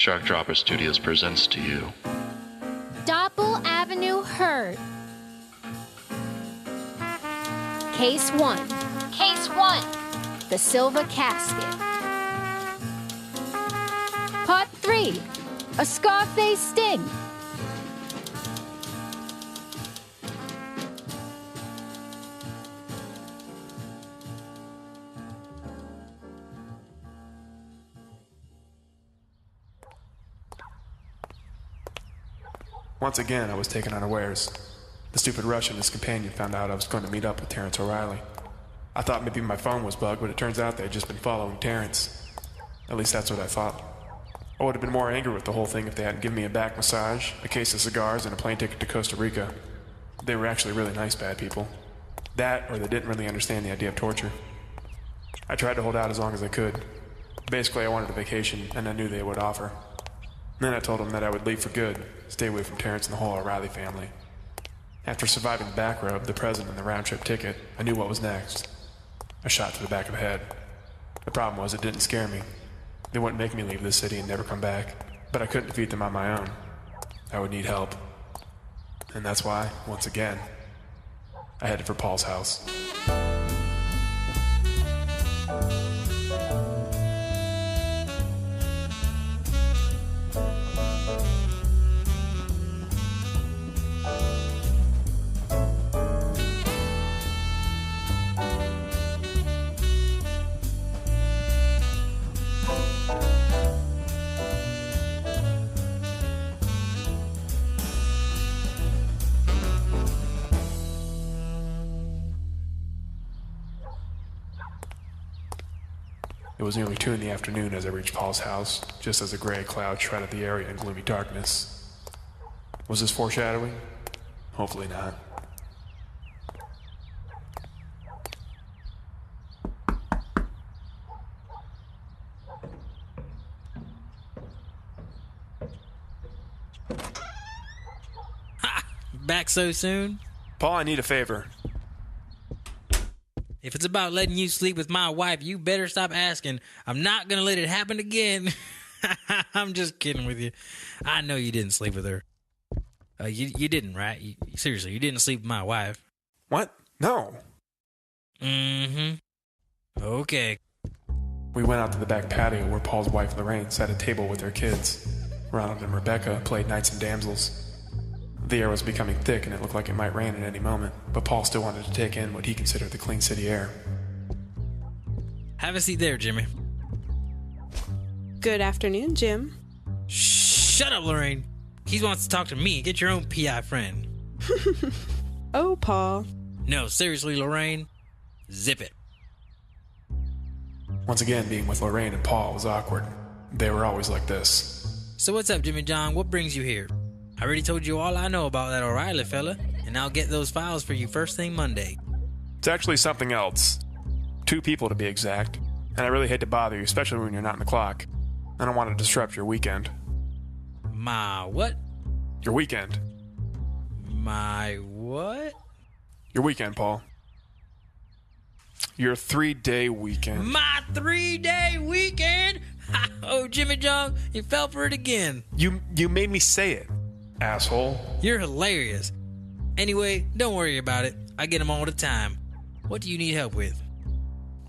Shark Dropper Studios presents to you Dopple Avenue Herd. Case 1. Case 1. The Silver Casket. Part 3. A Scarface Sting. Once again, I was taken unawares. The stupid Russian and his companion found out I was going to meet up with Terrence O'Reilly. I thought maybe my phone was bugged, but it turns out they had just been following Terrence. At least that's what I thought. I would have been more angry with the whole thing if they hadn't given me a back massage, a case of cigars, and a plane ticket to Costa Rica. They were actually really nice bad people. That, or they didn't really understand the idea of torture. I tried to hold out as long as I could. Basically, I wanted a vacation, and I knew they would offer. Then I told them that I would leave for good, stay away from Terrence and the whole O'Reilly family. After surviving the back rub, the present, and the round-trip ticket, I knew what was next. A shot to the back of the head. The problem was it didn't scare me. They wouldn't make me leave this city and never come back, but I couldn't defeat them on my own. I would need help. And that's why, once again, I headed for Paul's house. It was nearly 2 in the afternoon as I reached Paul's house, just as a gray cloud shrouded the area in gloomy darkness. Was this foreshadowing? Hopefully not. Ha! Back so soon? Paul, I need a favor. If it's about letting you sleep with my wife, you better stop asking. I'm not going to let it happen again. I'm just kidding with you. I know you didn't sleep with her. You didn't, right? Seriously, you didn't sleep with my wife. What? No. Mm-hmm. Okay. We went out to the back patio where Paul's wife Lorraine sat at a table with her kids. Ronald and Rebecca played knights and damsels. The air was becoming thick and it looked like it might rain at any moment, but Paul still wanted to take in what he considered the clean city air. Have a seat there, Jimmy. Good afternoon, Jim. Shut up, Lorraine. He wants to talk to me. Get your own PI friend. Oh, Paul. No, seriously, Lorraine. Zip it. Once again, being with Lorraine and Paul was awkward. They were always like this. So what's up, Jimmy John? What brings you here? I already told you all I know about that O'Reilly fella, and I'll get those files for you first thing Monday. It's actually something else. 2 people to be exact. And I really hate to bother you, especially when you're not in the clock. I don't want to disrupt your weekend. My what? Your weekend. My what? Your weekend, Paul. Your 3-day weekend. My 3-day weekend? Oh, Jimmy John, you fell for it again. You made me say it, asshole. You're hilarious. Anyway, don't worry about it. I get them all the time. What do you need help with?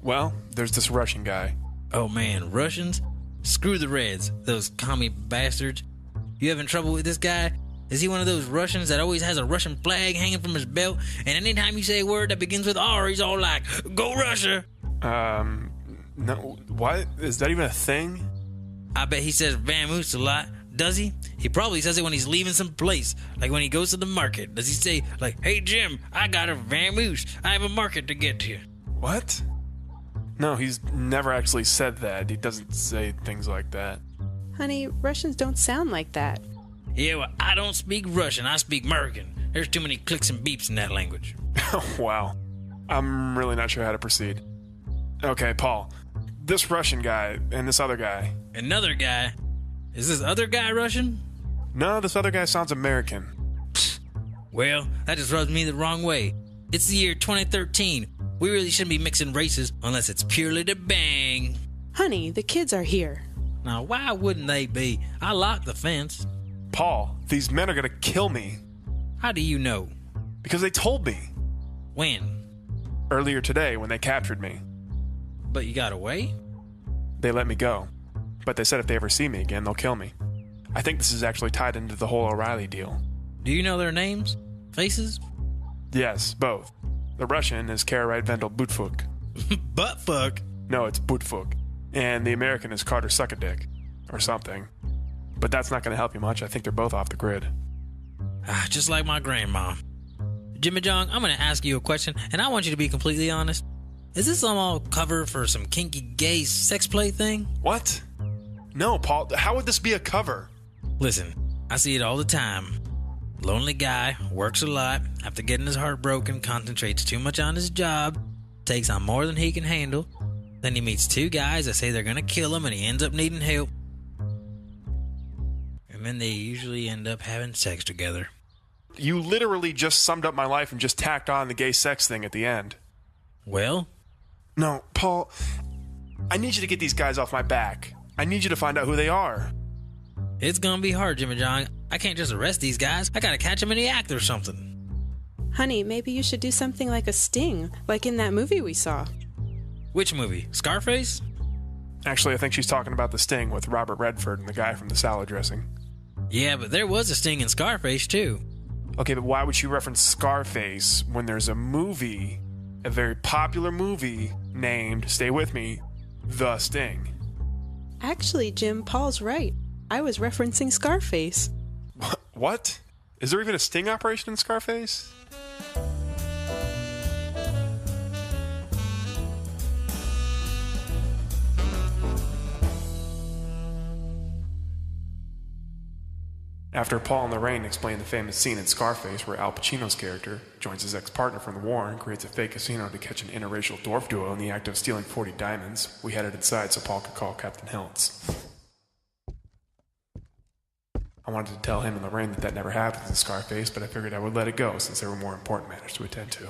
Well, there's this Russian guy. Oh man, Russians? Screw the Reds, those commie bastards. You having trouble with this guy? Is he one of those Russians that always has a Russian flag hanging from his belt, and anytime you say a word that begins with R, he's all like, "Go Russia!" No, what? Is that even a thing? I bet he says vamoose a lot. Does he? He probably says it when he's leaving some place, like when he goes to the market. Does he say, like, "Hey Jim, I got a vamoose. I have a market to get to"? What? No, he's never actually said that. He doesn't say things like that. Honey, Russians don't sound like that. Yeah, well, I don't speak Russian. I speak American. There's too many clicks and beeps in that language. Wow. I'm really not sure how to proceed. Okay, Paul. This Russian guy and this other guy. Another guy? Is this other guy Russian? No, this other guy sounds American. Well, that just rubs me the wrong way. It's the year 2013. We really shouldn't be mixing races unless it's purely to bang. Honey, the kids are here. Now, why wouldn't they be? I locked the fence. Paul, these men are gonna kill me. How do you know? Because they told me. When? Earlier today when they captured me. But you got away? They let me go. But they said if they ever see me again, they'll kill me. I think this is actually tied into the whole O'Reilly deal. Do you know their names? Faces? Yes, both. The Russian is Kareit Vendel Butfuk. Buttfuck? No, it's Butfuk. And the American is Carter Suckadick. Or something. But that's not going to help you much. I think they're both off the grid. Just like my grandma. Jimmy John, I'm going to ask you a question, and I want you to be completely honest. Is this some all cover for some kinky gay sex play thing? What? No, Paul. How would this be a cover? Listen, I see it all the time. Lonely guy, works a lot, after getting his heart broken, concentrates too much on his job, takes on more than he can handle. Then he meets two guys that say they're going to kill him, and he ends up needing help. And then they usually end up having sex together. You literally just summed up my life and just tacked on the gay sex thing at the end. Well? No, Paul, I need you to get these guys off my back. I need you to find out who they are. It's gonna be hard, Jimmy John. I can't just arrest these guys. I gotta catch them in the act or something. Honey, maybe you should do something like a sting, like in that movie we saw. Which movie? Scarface? Actually, I think she's talking about The Sting with Robert Redford and the guy from the salad dressing. Yeah, but there was a sting in Scarface, too. Okay, but why would she reference Scarface when there's a movie, a very popular movie, named, stay with me, The Sting? Actually, Jim, Paul's right. I was referencing Scarface. What? Is there even a sting operation in Scarface? After Paul and Lorraine explain the famous scene in Scarface where Al Pacino's character joins his ex-partner from the war and creates a fake casino to catch an interracial dwarf duo in the act of stealing 40 diamonds, we headed inside so Paul could call Captain Hiltz. I wanted to tell him and Lorraine that never happens in Scarface, but I figured I would let it go since there were more important matters to attend to.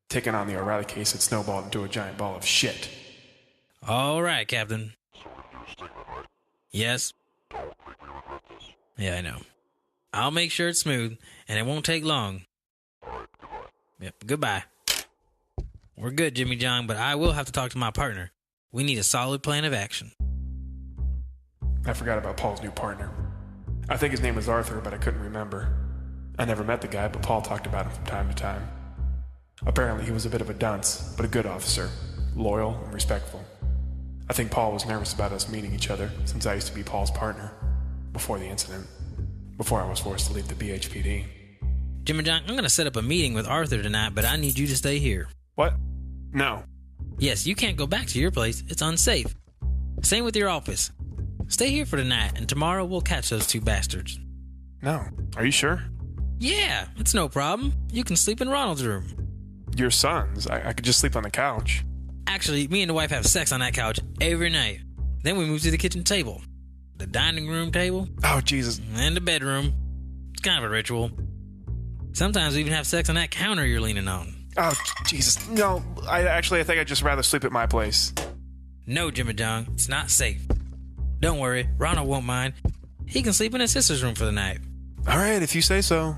Taking on the O'Reilly case had snowballed into a giant ball of shit. All right, Captain. Yes? Yeah, I know. I'll make sure it's smooth, and it won't take long. Yep, goodbye. We're good, Jimmy John, but I will have to talk to my partner. We need a solid plan of action. I forgot about Paul's new partner. I think his name was Arthur, but I couldn't remember. I never met the guy, but Paul talked about him from time to time. Apparently, he was a bit of a dunce, but a good officer, loyal and respectful. I think Paul was nervous about us meeting each other, since I used to be Paul's partner. Before the incident. Before I was forced to leave the BHPD. Jimmy John, I'm going to set up a meeting with Arthur tonight, but I need you to stay here. What? No. Yes, you can't go back to your place. It's unsafe. Same with your office. Stay here for tonight, and tomorrow we'll catch those two bastards. No. Are you sure? Yeah, it's no problem. You can sleep in Ronald's room. Your son's? I could just sleep on the couch. Actually, me and the wife have sex on that couch every night. Then we move to the kitchen table. The dining room table. Oh, Jesus. And the bedroom. It's kind of a ritual. Sometimes we even have sex on that counter you're leaning on. Oh, Jesus. No, I think I'd just rather sleep at my place. No, Jimmy John. It's not safe. Don't worry. Ronald won't mind. He can sleep in his sister's room for the night. All right, if you say so.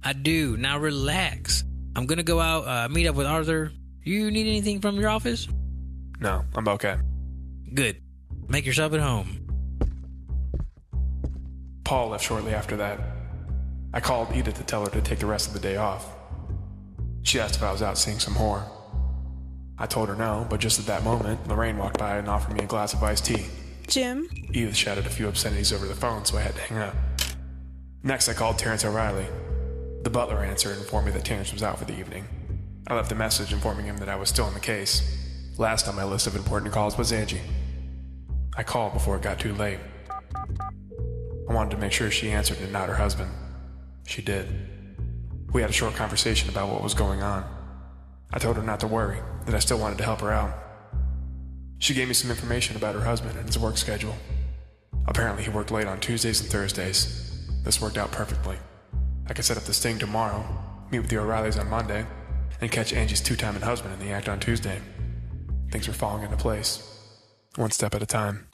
I do. Now relax. I'm going to go out, meet up with Arthur. You need anything from your office? No, I'm okay. Good. Make yourself at home. Paul left shortly after that. I called Edith to tell her to take the rest of the day off. She asked if I was out seeing some whore. I told her no, but just at that moment, Lorraine walked by and offered me a glass of iced tea. Jim? Edith shouted a few obscenities over the phone, so I had to hang up. Next, I called Terrence O'Reilly. The butler answered and informed me that Terrence was out for the evening. I left a message informing him that I was still in the case. Last on my list of important calls was Angie. I called before it got too late. I wanted to make sure she answered and not her husband. She did. We had a short conversation about what was going on. I told her not to worry, that I still wanted to help her out. She gave me some information about her husband and his work schedule. Apparently he worked late on Tuesdays and Thursdays. This worked out perfectly. I could set up the sting tomorrow, meet with the O'Reillys on Monday, and catch Angie's two-timing husband in the act on Tuesday. Things were falling into place, one step at a time.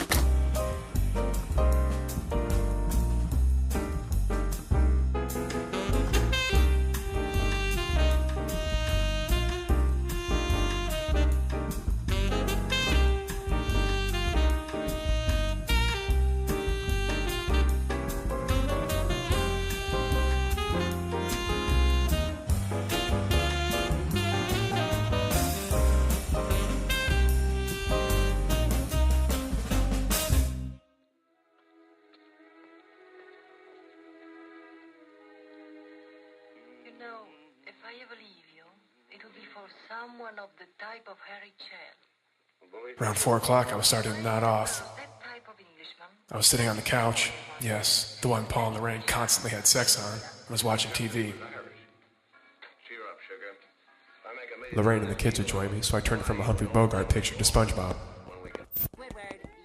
believe you, it would be for someone of the type of Harry Chell. Around 4 o'clock, I was starting to nod off. That type of Englishman. I was sitting on the couch. Yes, the one Paul and Lorraine constantly had sex on. I was watching TV. Lorraine and the kids would join me, so I turned from a Humphrey Bogart picture to SpongeBob.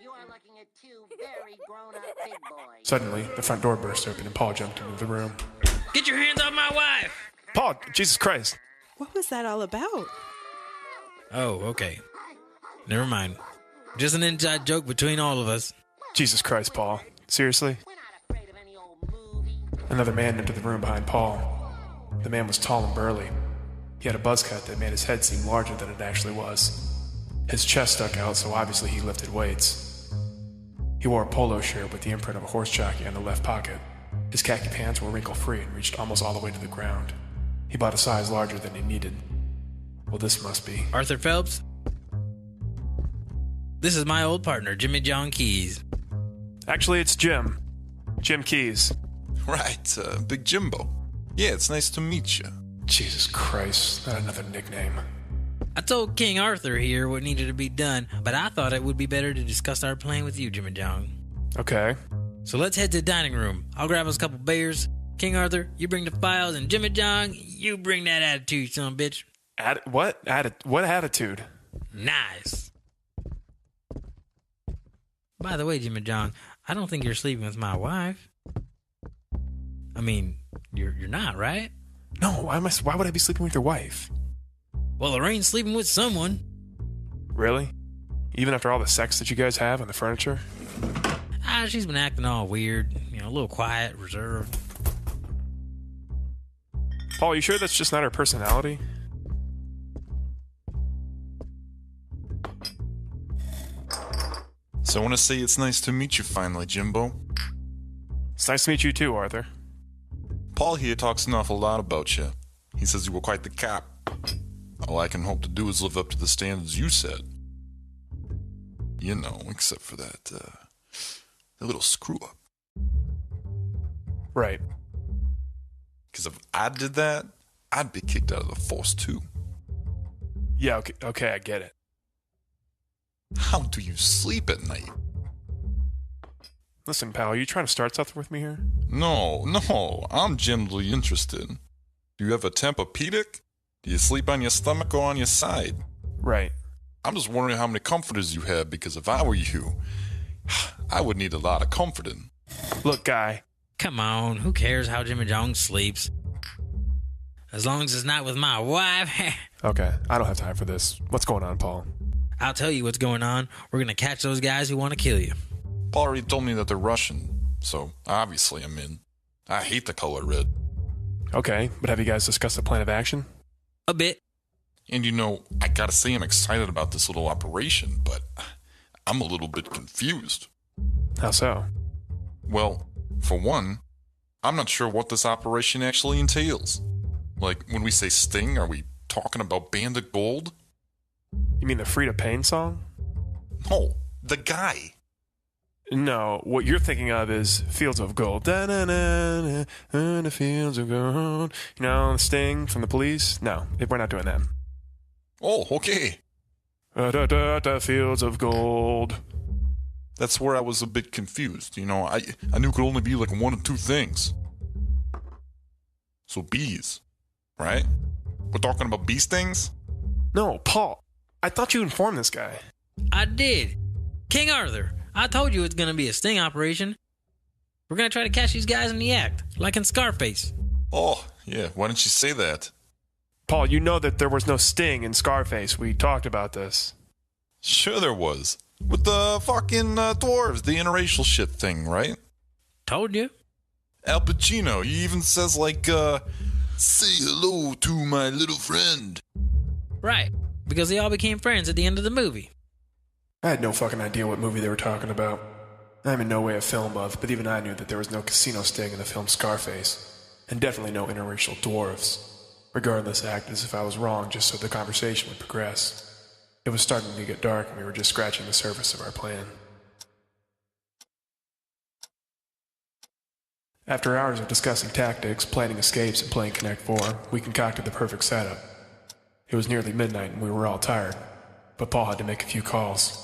You are looking at two very grown-up big boys. Suddenly, the front door burst open and Paul jumped into the room. Get your hands off my wife! Paul, Jesus Christ! What was that all about? Oh, okay. Never mind. Just an inside joke between all of us. Jesus Christ, Paul. Seriously? We're not afraid of any old movie. Another man entered the room behind Paul. The man was tall and burly. He had a buzz cut that made his head seem larger than it actually was. His chest stuck out, so obviously he lifted weights. He wore a polo shirt with the imprint of a horse jockey on the left pocket. His khaki pants were wrinkle-free and reached almost all the way to the ground. He bought a size larger than he needed. Well, this must be... Arthur Phelps? This is my old partner, Jimmy John Keys. Actually, it's Jim. Jim Keys. Right, Big Jimbo. Yeah, it's nice to meet you. Jesus Christ, not another nickname. I told King Arthur here what needed to be done, but I thought it would be better to discuss our plan with you, Jimmy John. Okay. So let's head to the dining room. I'll grab us a couple beers. King Arthur, you bring the files, and Jimmy John, you bring that attitude, son of a bitch. What attitude? Nice. By the way, Jimmy John, I don't think you're sleeping with my wife. I mean, you're not, right? No, why would I be sleeping with your wife? Well, Lorraine's sleeping with someone. Really? Even after all the sex that you guys have on the furniture? She's been acting all weird, a little quiet, reserved. Paul, you sure that's just not her personality? So I want to say it's nice to meet you finally, Jimbo. It's nice to meet you too, Arthur. Paul here talks an awful lot about you. He says you were quite the cop. All I can hope to do is live up to the standards you set. Except for that little screw-up. Right. Because if I did that, I'd be kicked out of the force too. Yeah, okay, I get it. How do you sleep at night? Listen, pal, are you trying to start something with me here? No, I'm genuinely interested. Do you have a Tempur-Pedic? Do you sleep on your stomach or on your side? Right. I'm just wondering how many comforters you have, because if I were you, I would need a lot of comforting. Look, guy. Come on, who cares how Jimmy John sleeps? As long as it's not with my wife. Okay, I don't have time for this. What's going on, Paul? I'll tell you what's going on. We're going to catch those guys who want to kill you. Paul already told me that they're Russian, so obviously I'm in. I hate the color red. Okay, but have you guys discussed a plan of action? A bit. And I gotta say I'm excited about this little operation, but I'm a little bit confused. How so? Well, for one, I'm not sure what this operation actually entails. Like, when we say sting, are we talking about Bandit Gold? You mean the Frida Payne song? No, the guy. No, what you're thinking of is Fields of Gold. Da-na-na-na, in the fields of gold. The Sting from the Police? No, we're not doing that. Oh, okay. Da-da-da, Fields of Gold. That's where I was a bit confused. I knew it could only be like one of two things. So bees, right? We're talking about bee stings? No, Paul. I thought you informed this guy. I did. King Arthur, I told you it's going to be a sting operation. We're going to try to catch these guys in the act, like in Scarface. Oh, yeah, why didn't you say that? Paul, you know that there was no sting in Scarface. We talked about this. Sure there was. With the fucking dwarves, the interracial shit thing, right? Told you. Al Pacino, he even says say hello to my little friend. Right, because they all became friends at the end of the movie. I had no fucking idea what movie they were talking about. I'm in no way a film buff, but even I knew that there was no casino sting in the film Scarface, and definitely no interracial dwarves. Regardless, I acted as if I was wrong just so the conversation would progress. It was starting to get dark, and we were just scratching the surface of our plan. After hours of discussing tactics, planning escapes, and playing Connect 4, we concocted the perfect setup. It was nearly midnight and we were all tired, but Paul had to make a few calls.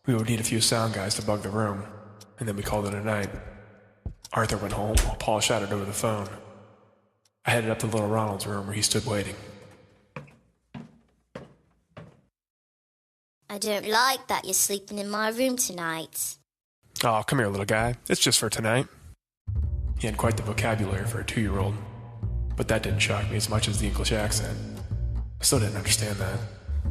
We would need a few sound guys to bug the room, and then we called it a night. Arthur went home while Paul shouted over the phone. I headed up to little Ronald's room where he stood waiting. I don't like that you're sleeping in my room tonight. Oh, come here, little guy. It's just for tonight. He had quite the vocabulary for a 2-year-old, but that didn't shock me as much as the English accent. I still didn't understand that.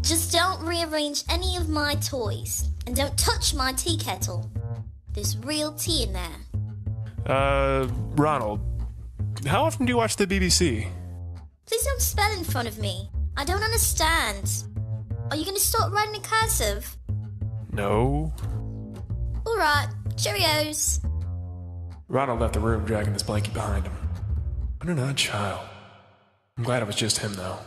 Just don't rearrange any of my toys, and don't touch my tea kettle. There's real tea in there. Ronald, how often do you watch the BBC? Please don't spell in front of me. I don't understand. Are you going to start writing in cursive? No. Alright, cheerios. Ronald left the room dragging his blankie behind him. What an odd child. I'm glad it was just him, though.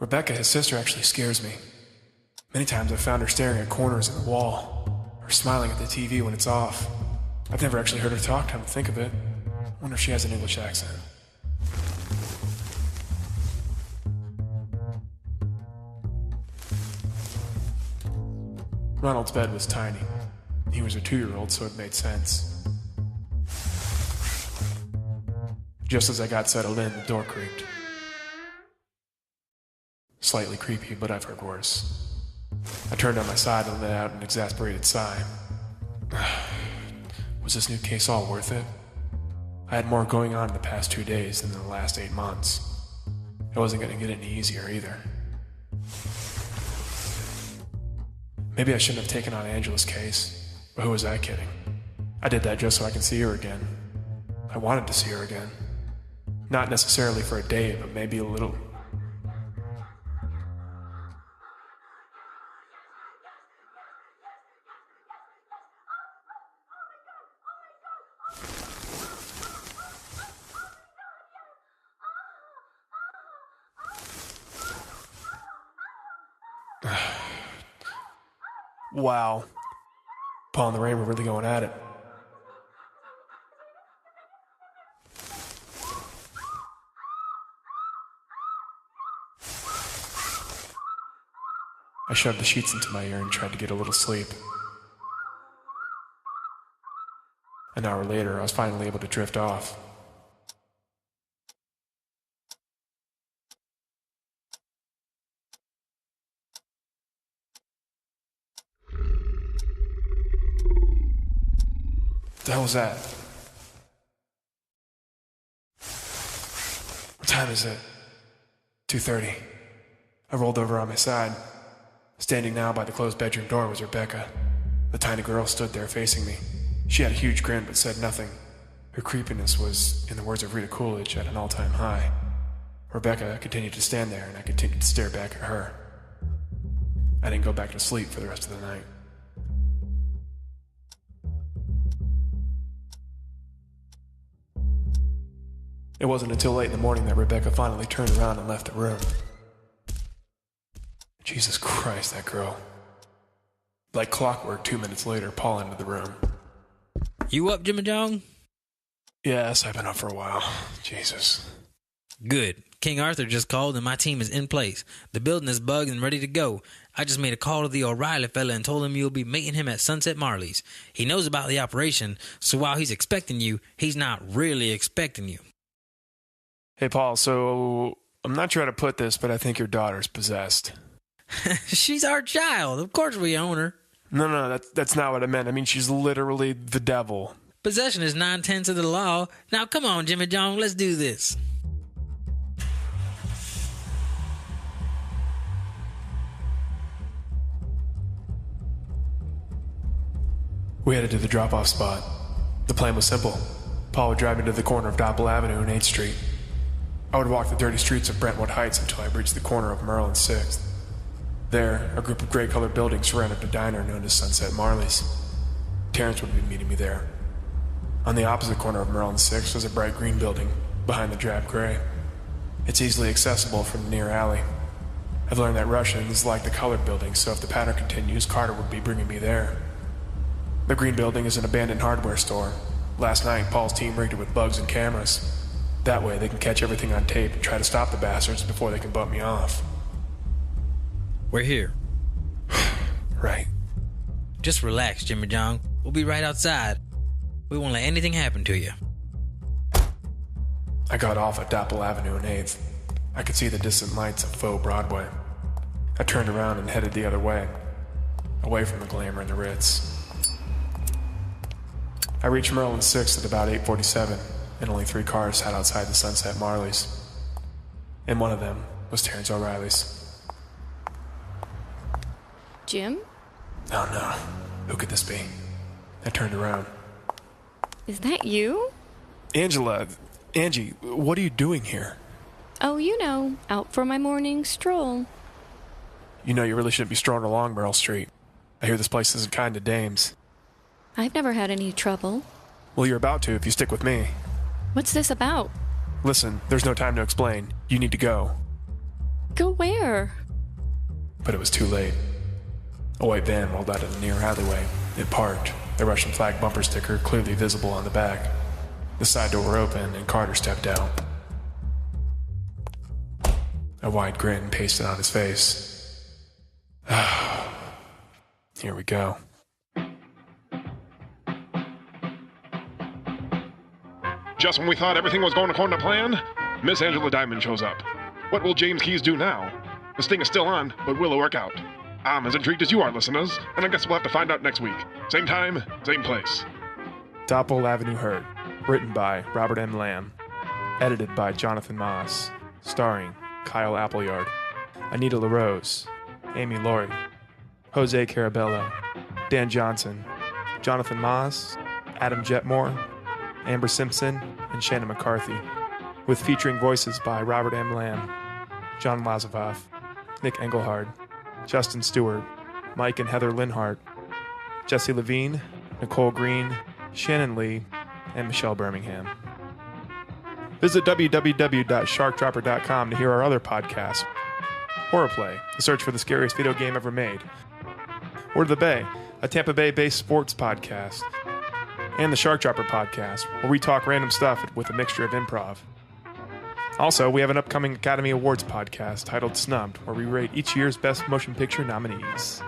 Rebecca, his sister, actually scares me. Many times I've found her staring at corners in the wall, or smiling at the TV when it's off. I've never actually heard her talk, come to think of it. I wonder if she has an English accent. Ronald's bed was tiny. He was a 2-year-old, so it made sense. Just as I got settled in, the door creaked. Slightly creepy, but I've heard worse. I turned on my side and let out an exasperated sigh. Was this new case all worth it? I had more going on in the past 2 days than in the last 8 months. It wasn't going to get any easier either. Maybe I shouldn't have taken on Angela's case, but who was I kidding? I did that just so I can see her again. I wanted to see her again. Not necessarily for a day, but maybe a little. Wow. Paul and the Rain were really going at it. I shoved the sheets into my ear and tried to get a little sleep. An hour later, I was finally able to drift off. What the hell was that? What time is it? 2:30. I rolled over on my side. Standing now by the closed bedroom door was Rebecca. The tiny girl stood there facing me. She had a huge grin but said nothing. Her creepiness was, in the words of Rita Coolidge, at an all-time high. Rebecca continued to stand there and I continued to stare back at her. I didn't go back to sleep for the rest of the night. It wasn't until late in the morning that Rebecca finally turned around and left the room. Jesus Christ, that girl. Like clockwork, 2 minutes later, Paul entered the room. You up, Jimmy Jong? Yes, I've been up for a while. Jesus. Good. King Arthur just called and my team is in place. The building is bugged and ready to go. I just made a call to the O'Reilly fella and told him you'll be meeting him at Sunset Marley's. He knows about the operation, so while he's expecting you, he's not really expecting you. Hey, Paul, so I'm not sure how to put this, but I think your daughter's possessed. She's our child. Of course we own her. No, that's not what I meant. I mean, she's literally the devil. Possession is 9/10 of the law. Now, come on, Jimmy Jong, let's do this. We headed to the drop-off spot. The plan was simple. Paul would drive me to the corner of Dopple Avenue and 8th Street. I would walk the dirty streets of Brentwood Heights until I reached the corner of Merle and 6th. There, a group of gray-colored buildings surrounded a diner known as Sunset Marley's. Terrence would be meeting me there. On the opposite corner of Merle and 6th was a bright green building, behind the drab gray. It's easily accessible from the near alley. I've learned that Russians like the colored buildings, so if the pattern continues, Carter would be bringing me there. The green building is an abandoned hardware store. Last night, Paul's team rigged it with bugs and cameras. That way, they can catch everything on tape and try to stop the bastards before they can bump me off. We're here. Right. Just relax, Jimmy John. We'll be right outside. We won't let anything happen to you. I got off at Dopple Avenue and 8th. I could see the distant lights of faux Broadway. I turned around and headed the other way, away from the glamour and the Ritz. I reached Merlin 6th at about 8:47, and only 3 cars sat outside the Sunset Marley's. And one of them was Terrence O'Reilly's. Jim? Oh no, who could this be? I turned around. Is that you? Angie, what are you doing here? Oh, you know, out for my morning stroll. You know you really shouldn't be strolling along Merle Street. I hear this place isn't kind to dames. I've never had any trouble. Well, you're about to if you stick with me. What's this about? Listen, there's no time to explain. You need to go. Go where? But it was too late. A white van rolled out of the near alleyway. It parked, the Russian flag bumper sticker clearly visible on the back. The side door opened and Carter stepped out. A wide grin pasted on his face. Here we go. Just when we thought everything was going according to plan, Miss Angela Diamond shows up. What will James Keyes do now? The sting is still on, but will it work out? I'm as intrigued as you are, listeners, and I guess we'll have to find out next week. Same time, same place. Dopple Avenue Herd. Written by Robert M. Lamb. Edited by Jonathan Moss. Starring Kyle Appleyard, Anita LaRose, Amy Laurie, Jose Carabello, Dan Johnson, Jonathan Moss, Adam Jetmore, Amber Simpson, and Shannon McCarthy, with featuring voices by Robert M. Lamb, John Lazaroff, Nick Engelhard, Justin Stewart, Mike and Heather Linhart, Jesse Levine, Nicole Green, Shannon Lee, and Michelle Birmingham. Visit www.sharkdropper.com to hear our other podcasts. Horror Play, the search for the scariest video game ever made. Word of the Bay, a Tampa Bay-based sports podcast. And the Shark Dropper podcast, where we talk random stuff with a mixture of improv. Also, we have an upcoming Academy Awards podcast titled Snubbed, where we rate each year's Best Motion Picture nominees.